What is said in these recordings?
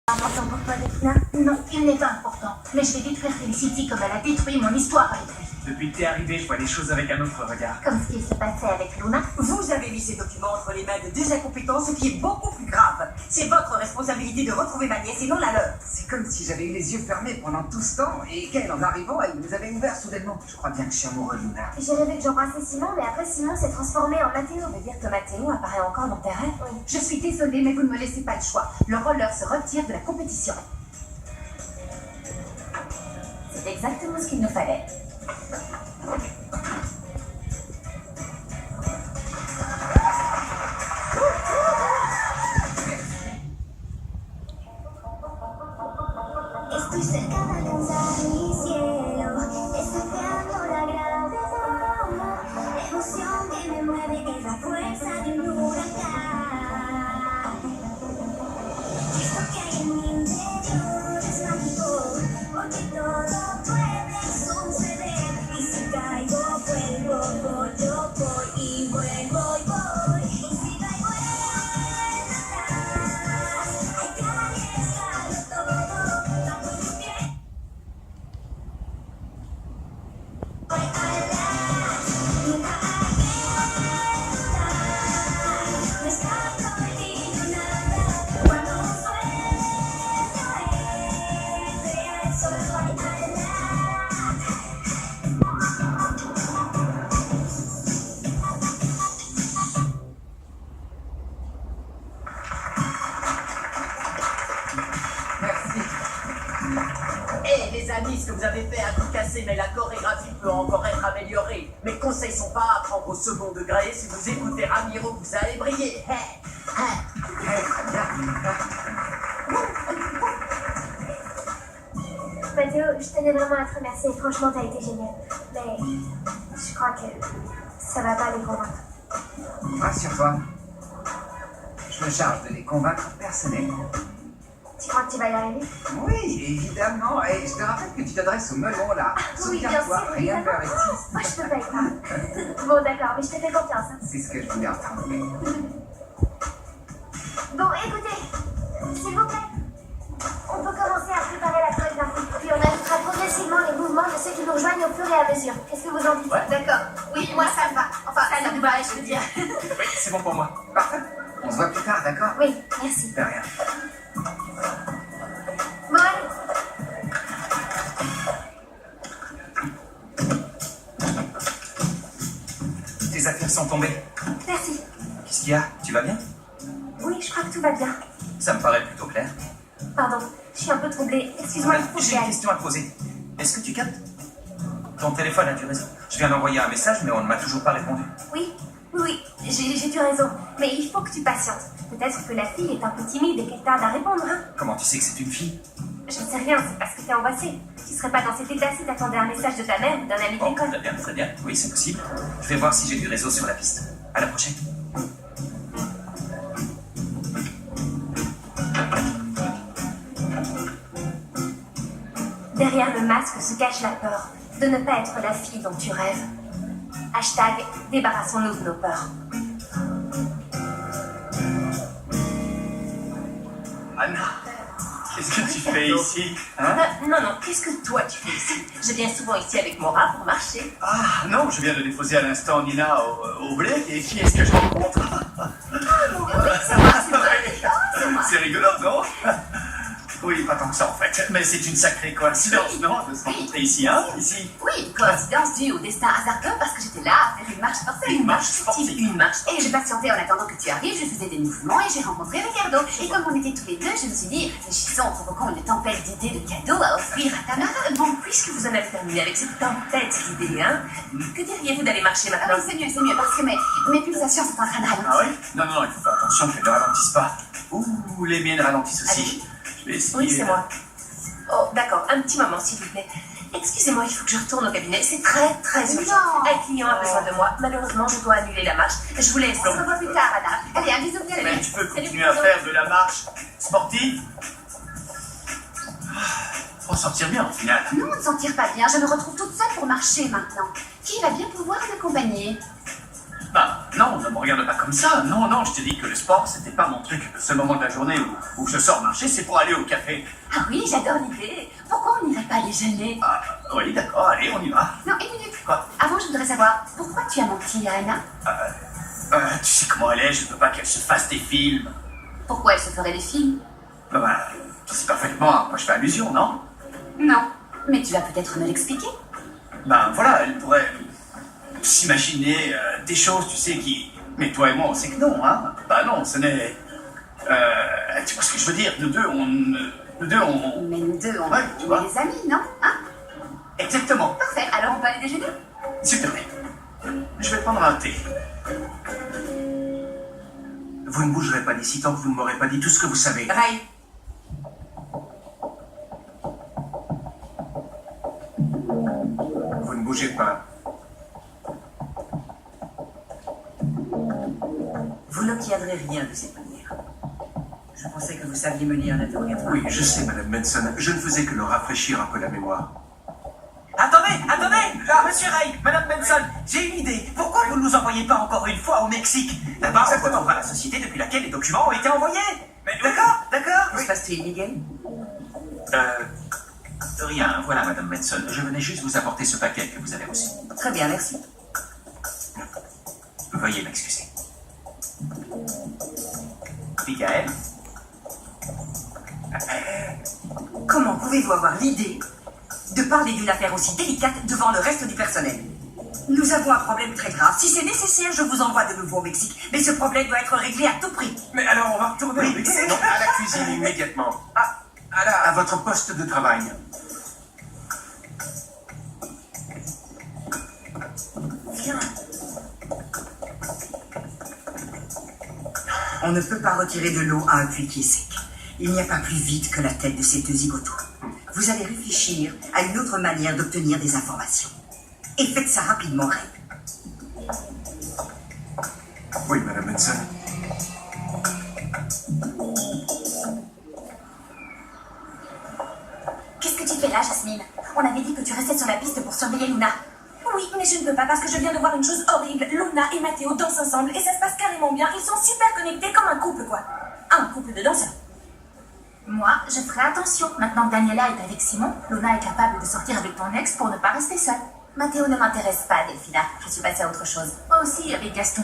Important pour toi, Delphina? Non, il n'est pas important. Mais je vais détruire Felicity comme elle a détruit mon histoire avec lui. Depuis que t'es arrivé, je vois les choses avec un autre regard. Comme ce qui s'est passé avec Luna. Vous avez mis ces documents entre les mains de deux incompétents, ce qui est beaucoup plus grave. C'est votre responsabilité de retrouver ma nièce et non la leur. C'est comme si j'avais eu les yeux fermés pendant tout ce temps et qu'elle, en arrivant, elle nous avait ouvert soudainement. Je crois bien que je suis amoureux de Luna. J'ai rêvé que j'embrassais Simon, mais après Simon s'est transformé en Mathéo. Ça veut dire que Mathéo apparaît encore dans tes rêves? Oui. Je suis désolée, mais vous ne me laissez pas le choix. Le roller se retire de la compétition. C'est exactement ce qu'il nous fallait. Estoy cerca de alcanzar mi cielo, desafiando la gravedad. La emoción que me mueve es la fuerza de un huracán. Esto que hay en mi interior es mágico, porque todo puede suceder. Y si caigo, vuelvo, voy, yo voy y vuelvo y voy. Y si caigo, vuelvo atrás. Hay que arriesgarlo todo. Merci. Eh les amis, ce que vous avez fait a tout cassé, mais la chorégraphie peut encore être améliorée. Mes conseils sont pas à prendre au second degré. Si vous écoutez Ramiro, vous allez briller. Mathéo, je tenais vraiment à te remercier. Franchement, t'as été génial. Mais je crois que ça va pas les convaincre. Rassure-toi. Je me charge de les convaincre personnellement. Tu crois que tu vas y arriver? Oui, évidemment. Et je te rappelle que tu t'adresses au melon là. Oui, bien Souviens-toi, sûr, rien ne évidemment. leur est Moi, je peux pas y croire. Bon, d'accord, mais je te fais confiance. Hein. C'est ce que je voulais entendre. Bon, écoutez, s'il vous plaît, on peut commencer à préparer la chorégraphie. Puis on ajoutera progressivement les mouvements de ceux qui nous rejoignent au fur et à mesure. Qu'est-ce que vous en dites? Ouais. D'accord. Oui, moi ça me va. Enfin, ça nous va, je veux dire. Oui, c'est bon pour moi. Parfait. On se voit plus tard, d'accord? Oui, merci. De rien. Bon, allez. Tes affaires sont tombées. Merci. Qu'est-ce qu'il y a? Tu vas bien? Oui, je crois que tout va bien. Ça me paraît plutôt clair. Pardon, je suis un peu troublée. Excuse-moi, il faut que j'y J'ai une aille. question à te poser. Est-ce que tu captes? Ton téléphone a du réseau. Je viens d'envoyer un message, mais on ne m'a toujours pas répondu. Oui, j'ai du raison. Mais il faut que tu patientes. Peut-être que la fille est un peu timide et qu'elle tarde à répondre, hein. Comment tu sais que c'est une fille? Je ne sais rien, c'est parce que t'es angoissée. Tu serais pas dans cet état si t'attendais un message de ta mère ou d'un ami Bon, d'école. très bien, très bien. Oui, c'est possible. Je vais voir si j'ai du réseau sur la piste. À la prochaine. Derrière le masque se cache la peur de ne pas être la fille dont tu rêves. Hashtag débarrassons-nous de nos peurs. Anna, qu'est-ce que tu fais ici? Hein? Non, qu'est-ce que toi tu fais ici? Je viens souvent ici avec mon rat pour marcher. Ah, non, je viens de déposer à l'instant Nina au blé. Et qui est-ce que je rencontre? C'est moi. C'est rigolo, non? Oui, pas tant que ça en fait. Mais c'est une sacrée coïncidence, non? De se rencontrer ici, hein? Ici. Oui, coïncidence due au destin hasardeux parce que j'étais là à faire une marche forcée. Une marche sportive. Une marche. Et je patientais en attendant que tu arrives, je faisais des mouvements et j'ai rencontré Ricardo. Et comme on était tous les deux, je me suis dit, réfléchissons en provoquant une tempête d'idées de cadeaux à offrir à ta mère. Bon, puisque vous en avez terminé avec cette tempête d'idées, hein, que diriez-vous d'aller marcher maintenant? Ah oui, c'est mieux, parce que mes pulsations sont en train de ralentir. Ah oui? Non, il faut faire attention qu'elles ne ralentissent pas. Ouh, les miennes ralentissent aussi. Je vais essayer. Oui, c'est moi. Oh, d'accord, un petit moment, s'il vous plaît. Excusez-moi, il faut que je retourne au cabinet. C'est très, très urgent. Un client a besoin de moi. Malheureusement, je dois annuler la marche. Je vous laisse. On se revoit plus tard, Anna. Allez, un bisou, bien. Mais tu peux continuer à faire de la marche sportive? Faut sortir bien, au final. Non, ne s'en tire pas bien. Je me retrouve toute seule pour marcher maintenant. Qui va bien pouvoir m'accompagner? Bah, non. non, ne me regarde pas comme ça. Non, non, je t'ai dit que le sport, c'était pas mon truc. Le seul moment de la journée où je sors marcher, c'est pour aller au café. Ah oui, j'adore l'idée. Pourquoi on n'irait pas déjeuner? Ah, oui, d'accord, allez, on y va. Non, une minute. Quoi? Avant, je voudrais savoir, pourquoi tu as menti à Anna? Tu sais comment elle est, je veux pas qu'elle se fasse des films. Pourquoi elle se ferait des films? Tu sais parfaitement à quoi je fais allusion, non? Non. Mais tu vas peut-être me l'expliquer. Voilà, elle pourrait s'imaginer des choses, tu sais, qui... Mais toi et moi, on sait que non, hein. Non, ce n'est... tu vois ce que je veux dire? Nous deux, on... Mais nous deux, on Ouais, tu vois. est des amis, non? Hein? Exactement. Parfait, alors on peut aller déjeuner? S'il te plaît. Je vais prendre un thé. Vous ne bougerez pas d'ici tant que vous ne m'aurez pas dit tout ce que vous savez. Ray, Vous ne bougez pas. vous n'obtiendrez rien de cette manière. Je pensais que vous saviez mener un interrogatoire. Oui, je sais, Madame Benson. Je ne faisais que leur rafraîchir un peu la mémoire. Attendez, Monsieur Ray, Madame Benson, j'ai une idée. Pourquoi vous ne nous envoyez pas encore une fois au Mexique? Là-bas, on retrouvera la société depuis laquelle les documents ont été envoyés. Mais d'accord. Que se passe-t-il, Miguel? Rien, voilà, Madame Benson. Je venais juste vous apporter ce paquet que vous avez reçu. Très bien, merci. Veuillez m'excuser. Michael? Comment pouvez-vous avoir l'idée de parler d'une affaire aussi délicate devant le reste du personnel? Nous avons un problème très grave. Si c'est nécessaire, je vous envoie de nouveau au Mexique. Mais ce problème doit être réglé à tout prix. Mais alors, on va retourner au Mexique. Non, à la cuisine immédiatement. À votre poste de travail. Viens. On ne peut pas retirer de l'eau à un puits qui est sec. Il n'y a pas plus vite que la tête de ces deux zigotos. Vous allez réfléchir à une autre manière d'obtenir des informations. Et faites ça rapidement, Ray. Oui, Madame Benson. Qu'est-ce que tu fais là, Jasmine? On avait dit que tu restais sur la piste pour surveiller Luna. Oui, mais je ne peux pas parce que je viens de voir une chose horrible. Luna et Matteo dansent ensemble et ça se passe carrément bien. Ils sont super connectés comme un couple, quoi. Un couple de danseurs. Moi, je ferai attention. Maintenant que Daniela est avec Simon, Luna est capable de sortir avec ton ex pour ne pas rester seule. Matteo ne m'intéresse pas, Delphina. Je suis passée à autre chose. Moi aussi, avec Gaston.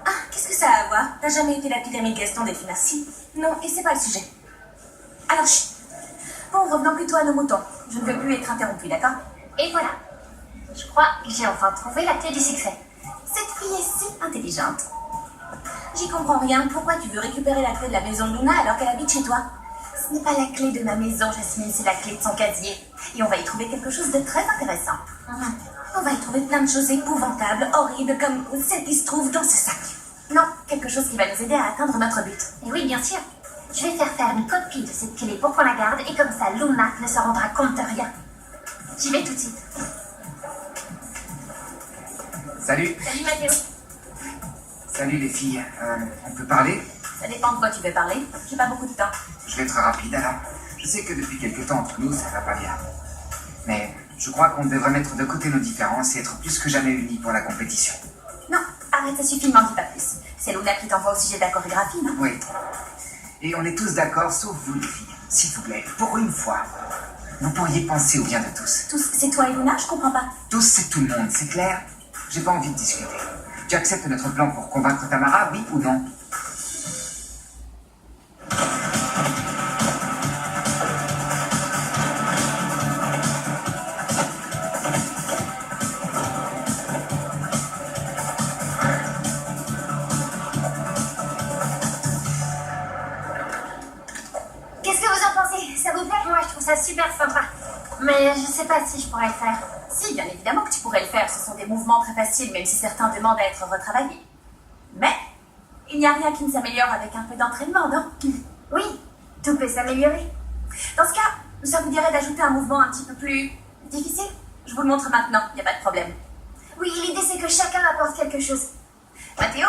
Ah, qu'est-ce que ça a à voir? T'as jamais été la pire amie de Gaston, Delphina? Si. Non, et c'est pas le sujet. Alors, chut. Bon, revenons plutôt à nos moutons. Je ne veux plus être interrompue, d'accord? Et voilà. Je crois que j'ai enfin trouvé la clé du succès. Cette fille est si intelligente. J'y comprends rien. Pourquoi tu veux récupérer la clé de la maison de Luna alors qu'elle habite chez toi? Ce n'est pas la clé de ma maison, Jasmine, c'est la clé de son casier. Et on va y trouver quelque chose de très intéressant. On va y trouver plein de choses épouvantables, horribles, comme celle qui se trouve dans ce sac. Non, quelque chose qui va nous aider à atteindre notre but. Et oui, bien sûr. Je vais faire une copie de cette clé pour qu'on la garde et comme ça, Luna ne se rendra compte de rien. J'y vais tout de suite. Salut. Salut Mathéo. Salut les filles. On peut parler? Ça dépend de quoi tu veux parler. J'ai pas beaucoup de temps. Je vais être rapide alors. Je sais que depuis quelque temps entre nous, ça va pas bien. Mais je crois qu'on devrait mettre de côté nos différences et être plus que jamais unis pour la compétition. Non, arrête, ça suffit, m'en dis pas plus. C'est Luna qui t'envoie au sujet de la chorégraphie, non? Oui. Et on est tous d'accord, sauf vous les filles. S'il vous plaît, pour une fois, vous pourriez penser au bien de tous. Tous, c'est toi et Luna, je comprends pas. Tous, c'est tout le monde, c'est clair? J'ai pas envie de discuter. Tu acceptes notre plan pour convaincre Tamara, oui ou non? Qu'est-ce que vous en pensez? Ça vous plaît? Moi, je trouve ça super sympa. Mais je sais pas si je pourrais le faire. Si, bien évidemment que tu pourrais le faire. Ce sont des mouvements très faciles, même si certains demandent à être retravaillés. Mais il n'y a rien qui ne s'améliore avec un peu d'entraînement, non? Oui, tout peut s'améliorer. Dans ce cas, ça vous dirait d'ajouter un mouvement un petit peu plus difficile? Je vous le montre maintenant, il n'y a pas de problème. Oui, l'idée c'est que chacun apporte quelque chose. Mathéo?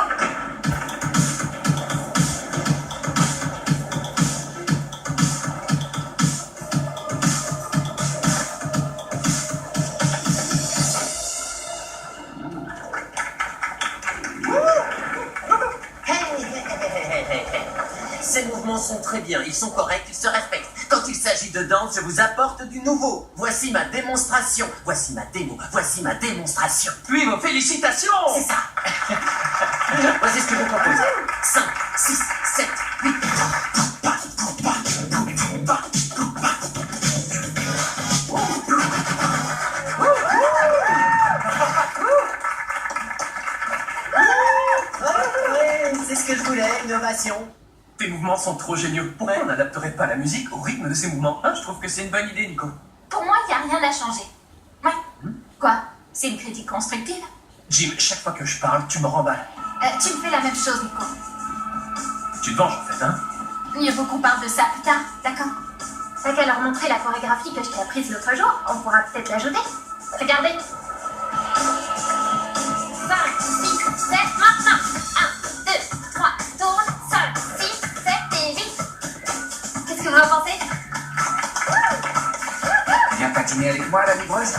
bien, ils sont corrects, ils se respectent. Quand il s'agit de danse, je vous apporte du nouveau. Voici ma démonstration. Voici ma démo. Voici ma démonstration. Puis vos félicitations. C'est ça. Voici ce que je vous propose. 5, 6, 7, 8. C'est ce que je voulais, innovation. Tes mouvements sont trop géniaux. Pourquoi on n'adapterait pas la musique au rythme de ces mouvements? Je trouve que c'est une bonne idée, Nico. Pour moi, il n'y a rien à changer. Ouais. Quoi? C'est une critique constructive? Jim, chaque fois que je parle, tu me remballes. Tu me fais la même chose, Nico. Tu te venges en fait, hein? Mieux vaut qu'on parle de ça plus tard, d'accord? T'as qu'à leur montrer la chorégraphie que je t'ai apprise l'autre jour. On pourra peut-être l'ajouter. Regardez. 5, 6, 7, maintenant. 1, 2, 3, tourne. 5, 6, 7 et 8. Qu'est-ce que vous en pensez? Viens patiner avec moi, la livreuse?